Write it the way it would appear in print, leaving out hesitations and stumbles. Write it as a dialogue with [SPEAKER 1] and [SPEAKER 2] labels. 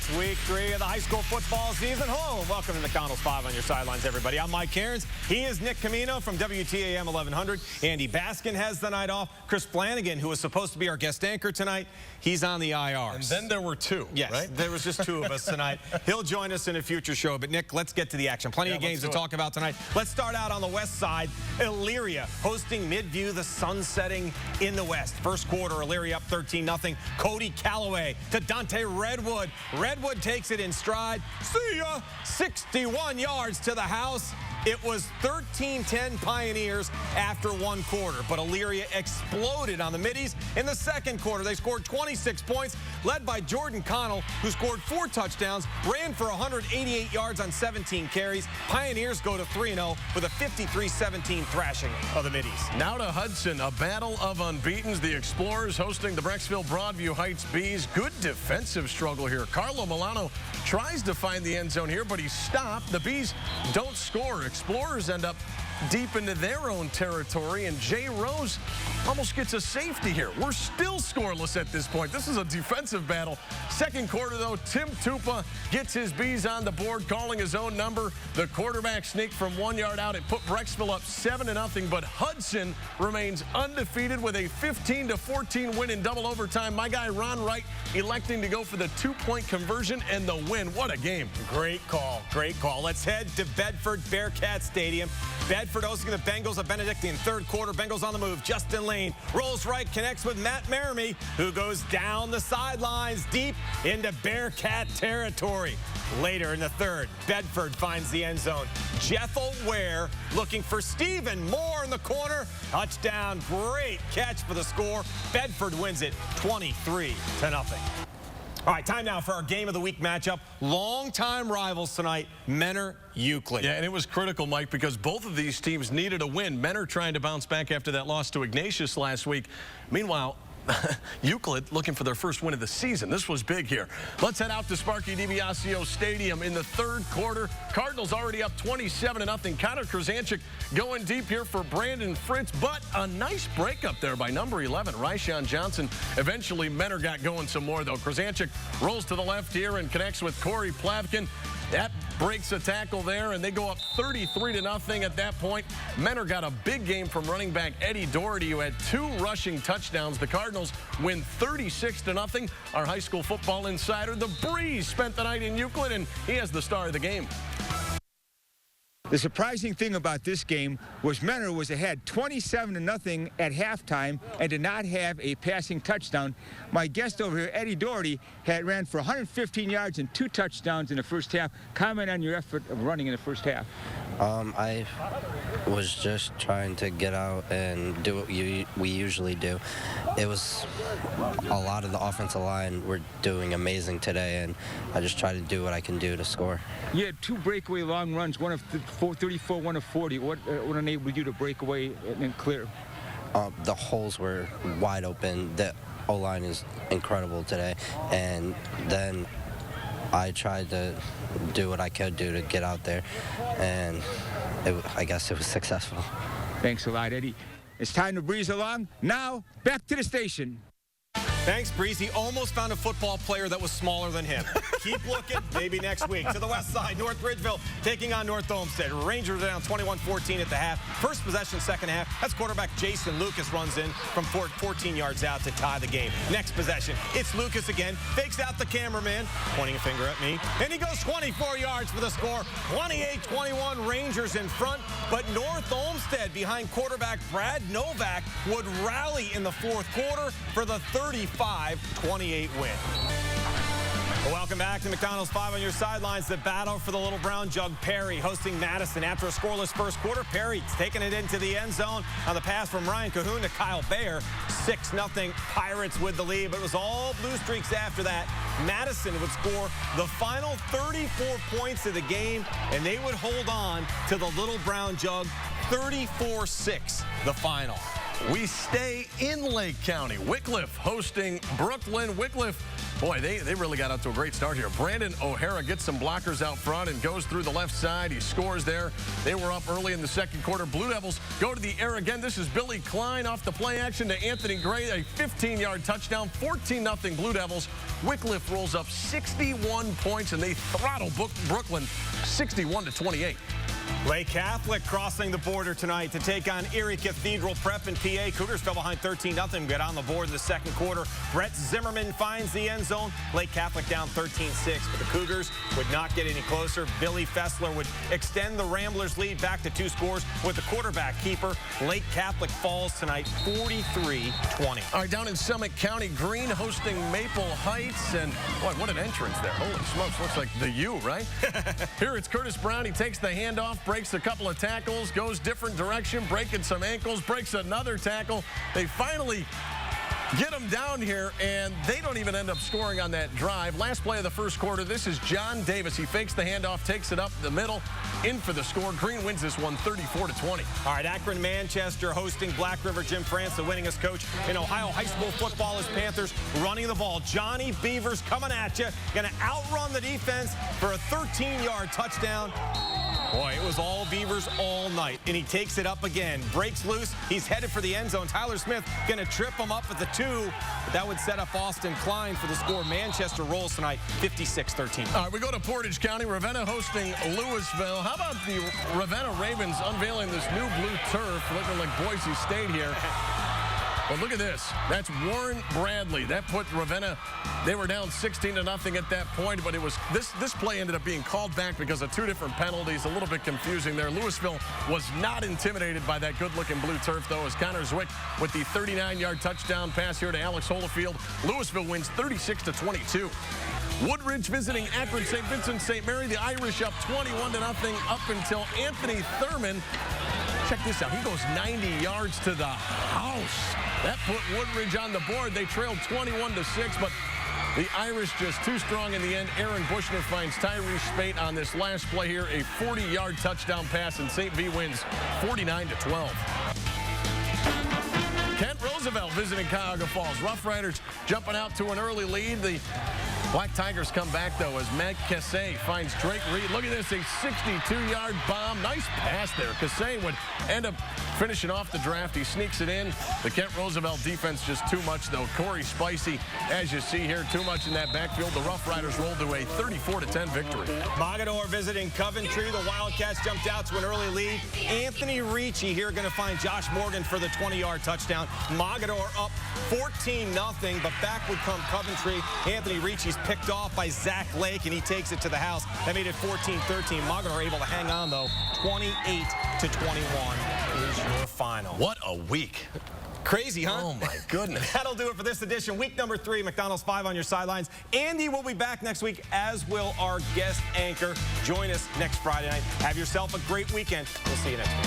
[SPEAKER 1] It's week 3 of the high school football season. Hello, and welcome to McDonald's 5 on your sidelines, everybody. I'm Mike Cairns. He is Nick Camino from WTAM 1100. Andy Baskin has the night off. Chris Flanagan, who was supposed to be our guest anchor tonight, he's on the IR.
[SPEAKER 2] And then there were two,
[SPEAKER 1] yes,
[SPEAKER 2] right?
[SPEAKER 1] There was just 2 of us tonight. He'll join us in a future show. But, Nick, let's get to the action. Plenty of games to talk about tonight. Let's start out on the west side. Elyria hosting Midview, the sun setting in the west. First quarter, Elyria up 13-0. Cody Calloway to Dante Redwood. Redwood takes it in stride. See ya! 61 yards to the house. It was 13-10 Pioneers after 1 quarter, but Elyria exploded on the Middies. In the second quarter, they scored 26 points, led by Jordan Connell, who scored 4 touchdowns, ran for 188 yards on 17 carries. Pioneers go to 3-0 with a 53-17 thrashing of the Middies.
[SPEAKER 2] Now to Hudson, a battle of unbeatens. The Explorers hosting the BRECKSVILLE Broadview Heights Bees. Good defensive struggle here. Carlo Milano tries to find the end zone here, but he's stopped. The Bees don't score. Explorers end up deep into their own territory, and Jay Rose almost gets a safety here. We're still scoreless at this point. This is a defensive battle. Second quarter, though, Tim Tupa gets his Bees on the board, calling his own number. The quarterback sneak from 1 yard out. It put BRECKSVILLE up 7-0, but Hudson remains undefeated with a 15-14 win in double overtime. My guy Ron Wright electing to go for the 2-point conversion and the win. What a game.
[SPEAKER 1] Great call. Great call. Let's head to Bedford Bearcat Stadium. Bedford hosting the Bengals of Benedictine. Third quarter, Bengals on the move. Justin Lane rolls right, connects with Matt Merrimie, who goes down the sidelines deep into Bearcat territory. Later in the third, Bedford finds the end zone. Jethel Ware looking for Stephen Moore in the corner. Touchdown. Great catch for the score. Bedford wins it 23-0. All right, time now for our Game of the Week matchup. Longtime rivals tonight, Mentor-Euclid.
[SPEAKER 2] Yeah, and it was critical, Mike, because both of these teams needed a win. Mentor trying to bounce back after that loss to Ignatius last week. Meanwhile, Euclid looking for their first win of the season. This was big here. Let's head out to Sparky DiBiasio Stadium in the third quarter. Cardinals already up 27-0. Connor Krasanchik going deep here for Brandon Fritz, but a nice break up there by number 11, Ryshawn Johnson. Eventually, Mentor got going some more, though. Krasanchik rolls to the left here and connects with Corey Plavkin. That breaks a tackle there, and they go up 33-0 at that point. Mentor got a big game from running back Eddie Daugherty, who had 2 rushing touchdowns. The Cardinals win 36-0. Our high school football insider, The Breeze, spent the night in Euclid, and he has the star of the game.
[SPEAKER 3] The surprising thing about this game was Mentor was ahead 27-0 at halftime and did not have a passing touchdown. My guest over here, Eddie Daugherty, ran for 115 yards and 2 touchdowns in the first half. Comment on your effort of running in the first half.
[SPEAKER 4] I was just trying to get out and do what we usually do. It was a lot of the offensive line were doing amazing today, and I just tried to do what I can do to score.
[SPEAKER 3] You had 2 breakaway long runs, one of 34, one of 40. What enabled you to break away and clear?
[SPEAKER 4] The holes were wide open. The O-line is incredible today, and then I tried to do what I could do to get out there, and I guess it was successful.
[SPEAKER 3] Thanks a lot, Eddie. It's time to breeze along. Now, back to the station.
[SPEAKER 1] Thanks, Breeze. He almost found a football player that was smaller than him. Keep looking, maybe next week. To the west side, North Ridgeville taking on North Olmsted. Rangers are down 21-14 at the half. First possession, second half. That's quarterback Jason Lucas runs in from 14 yards out to tie the game. Next possession, it's Lucas again. Fakes out the cameraman, pointing a finger at me. And he goes 24 yards for the score. 28-21, Rangers in front. But North Olmsted behind quarterback Brad Novak would rally in the fourth quarter for the 35-28 win. Welcome back to McDonald's 5 on your sidelines. The battle for the Little Brown Jug. Perry hosting Madison. After a scoreless first quarter, Perry taking it into the end zone on the pass from Ryan Cahoon to Kyle Bayer. 6-0 Pirates with the lead, but it was all blue streaks after that. Madison would score the final 34 points of the game, and they would hold on to the Little Brown Jug 34-6, the final.
[SPEAKER 2] We stay in Lake County. Wycliffe hosting Brooklyn. Wycliffe Boy, they really got out to a great start here. Brandon O'Hara gets some blockers out front and goes through the left side. He scores there. They were up early in the second quarter. Blue Devils go to the air again. This is Billy Klein off the play action to Anthony Gray. A 15-yard touchdown, 14-0 Blue Devils. Wycliffe rolls up 61 points, and they throttle Brooklyn 61-28.
[SPEAKER 1] Lake Catholic crossing the border tonight to take on Erie Cathedral Prep in PA. Cougars fell behind 13-0, get on the board in the second quarter. Brett Zimmerman finds the end zone. Lake Catholic down 13-6, but the Cougars would not get any closer. Billy Fessler would extend the Ramblers' lead back to 2 scores with the quarterback keeper. Lake Catholic falls tonight 43-20.
[SPEAKER 2] All right, down in Summit County, Green hosting Maple Heights, and boy, what an entrance there. Holy smokes, looks like the U, right? Here it's Curtis Brown. He takes the handoff, breaks a couple of tackles, goes different direction, breaking some ankles, breaks another tackle. They finally get him down here, and they don't even end up scoring on that drive. Last play of the first quarter, this is John Davis. He fakes the handoff, takes it up the middle, in for the score. Green wins this one 34-20.
[SPEAKER 1] All right, Akron Manchester hosting Black River. Jim France, the winningest coach in Ohio high school football, as Panthers running the ball. Johnny Beavers coming at you, going to outrun the defense for a 13-yard touchdown. Boy, it was all Beavers all night, and he takes it up again. Breaks loose. He's headed for the end zone. Tyler Smith going to trip him up at the 2, but that would set up Austin Klein for the score. Manchester rolls tonight 56-13.
[SPEAKER 2] All right, we go to Portage County. Ravenna hosting Louisville. How about the Ravenna Ravens unveiling this new blue turf, looking like Boise State here. But look at this. That's Warren Bradley. That put Ravenna, they were down 16-0 at that point, but it was this play ended up being called back because of 2 different penalties. A little bit confusing there. Louisville was not intimidated by that good-looking blue turf, though, as Connor Zwick with the 39-yard touchdown pass here to Alex Holofield. Louisville wins 36-22. Woodridge visiting Akron St. Vincent St. Mary. The Irish up 21-0 up until Anthony Thurman. Check this out. He goes 90 yards to the house. That put Woodridge on the board. They trailed 21-6, but the Irish just too strong in the end. Aaron Bushner finds Tyree Spate on this last play here. A 40-yard touchdown pass, and St. V wins 49-12. Kent Roosevelt visiting Cuyahoga Falls. Rough Riders jumping out to an early lead. The Black Tigers come back, though, as Matt Cassay finds Drake Reed. Look at this, a 62-yard bomb. Nice pass there. Cassay would end up finishing off the draft. He sneaks it in. The Kent Roosevelt defense just too much, though. Corey Spicey, as you see here, too much in that backfield. The Rough Riders rolled to a 34-10 victory.
[SPEAKER 1] Mogador visiting Coventry. The Wildcats jumped out to an early lead. Anthony Ricci here going to find Josh Morgan for the 20-yard touchdown. Mogador up 14-0, but back would come Coventry. Anthony Ricci's picked off by Zach Lake, and he takes it to the house. That made it 14-13. Mogador able to hang on, though. 28-21 is your final.
[SPEAKER 2] What a week.
[SPEAKER 1] Crazy, huh?
[SPEAKER 2] Oh, my goodness.
[SPEAKER 1] That'll do it for this edition. Week number 3, McDonald's 5 on your sidelines. Andy will be back next week, as will our guest anchor. Join us next Friday night. Have yourself a great weekend. We'll see you next week.